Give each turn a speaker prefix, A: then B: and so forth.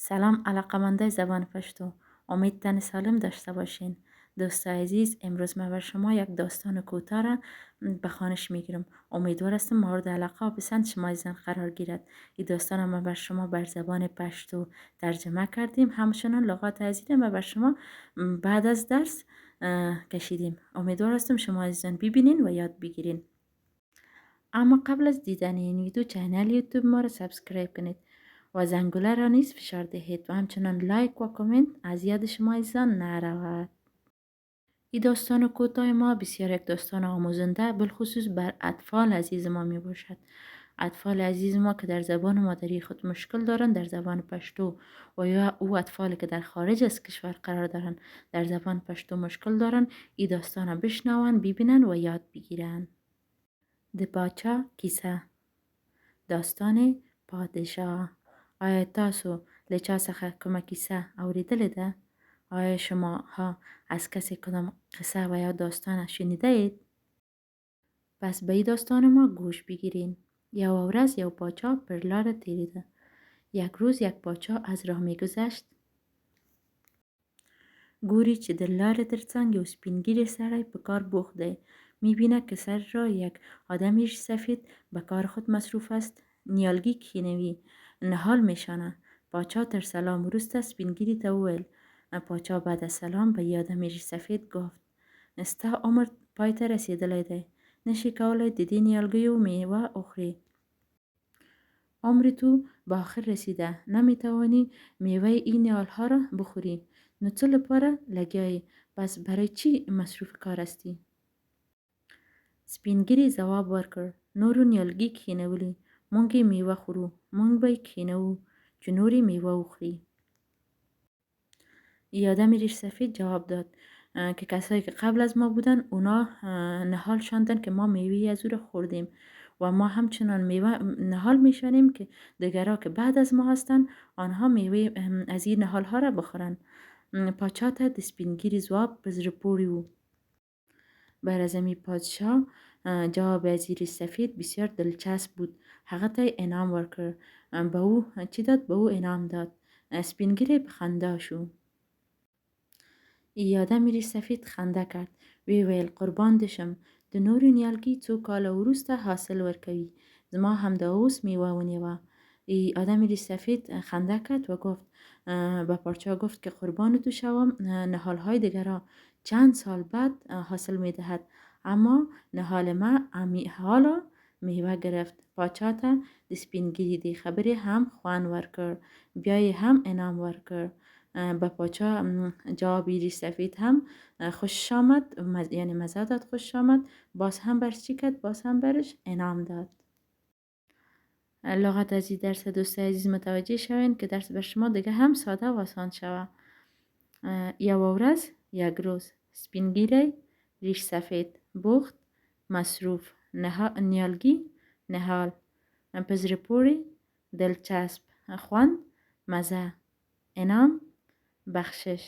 A: سلام علاقمنده زبان پشتو. امید تن سالم داشته باشین. دوست عزیز، امروز من بر شما یک داستان کوتاه را به خوانش میگیرم. امیدوار هستم مورد علاقه و پسند شما عزیزان قرار گیرد. این داستان ما بر شما بر زبان پشتو ترجمه کردیم. همچنان لغات عزیزی ما بر شما بعد از درس کشیدیم. امیدوار هستم شما عزیزان ببینین و یاد بگیرین. اما قبل از دیدن این ویدیو چینل یوتیوب ما را سابسکرایب کنید و زنگوله را نیز فشار دهید و همچنان لایک و کامنت از یاد شما عزیزان نرود. این داستان کوتاه ما بسیار یک داستان آموزنده بالخصوص بر اطفال عزیز ما می باشد. اطفال عزیز ما که در زبان مادری خود مشکل دارند در زبان پشتو و یا او اطفالی که در خارج از کشور قرار دارند در زبان پشتو مشکل دارند این داستان را بشنوند، ببینند و یاد بگیرند. د پاچا کیسه. داستان پادشاه. آیا تاسو له چا څخه کومه کیسه اوریدلې ده؟ آیا شما ها از کسی کدام قصه و یا داستان شنیده اید؟ پس به این داستان ما گوش بگیرین. یو ورځ یو پاچا پر لاره تیریده. یک روز یک پاچا از راه میگذشت. گوری چې د لارې ترڅنګ یو سپینږیری سړی په کار بوخت دی. میبینه که سر را یک آدم ریش سفید به کار خود مصروف است. نیالگی کینوی نهال میشانه. پاچا تر سلام وروسته سپینږیري ته وویل. پاچا بعد از سلام به آدم ریش سفید گفت ستا عمر پای ته رسیدلی دی. نشی کولای د دې نیالګیو میوه وخوری. عمر تو به آخر رسیده. نمیتوانی میوه این نیالها را بخوری. نو څه لپاره لګیایی؟ پس برای چی مصروف کار هستی؟ سپینږیري ځواب ورکړ نورو نیالګي کښېنولي، مونږ یې میوه خورو، مونږ به یې کښېنوو چې نورې میوه وخوري. آدم ریش سفید جواب داد که کسایی که قبل از ما بودن اونا نهال شاندن که ما میوه از او را خوردیم و ما همچنان میوه نهال میشانیم که دیگرها که بعد از ما هستن آنها میوه از این نهال ها را بخورن. پاچا ته د سپینږیري ځواب په زړه پورې و. بر اعظمي پادشاه جواب از ریش سفید بسیار دلچسب بود. هغه ته انعام ورکړ. به او چې داد به او انعام داد. سپینږیری په خندا شو. آدم ریش سفید خنده کرد. وی ویل قربان دشم د نورو نیالګي څو کاله وروسته حاصل ورکوي. زما همدا اوس میوه ونیوه. آدم ریش سفید خنده کرد و گفت به پاچا گفت که قربان تو شوم نهال های دیگرها چند سال بعد حاصل می دهد، اما نهال ما حالا میوه گرفت. پاچا ته د سپینږیري دی خبرې هم خوان ورکړ، بیا یې هم انعام ورکړ. به پاچا جواب ریش سفید هم خوش آمد، یعنی مزه داد، خوش آمد. باز هم برش چی کرد؟ باز هم برش انعام داد. لغت از این درس دوست عزیز متوجه شوین که درس بر شما دیگه هم ساده و آسان شوه. یو ورځ یک روز سپینږیری ریش سفید بوخت مصروف نیالګي نهال په زړه پورې دلچسب خوند مزه انعام بخشش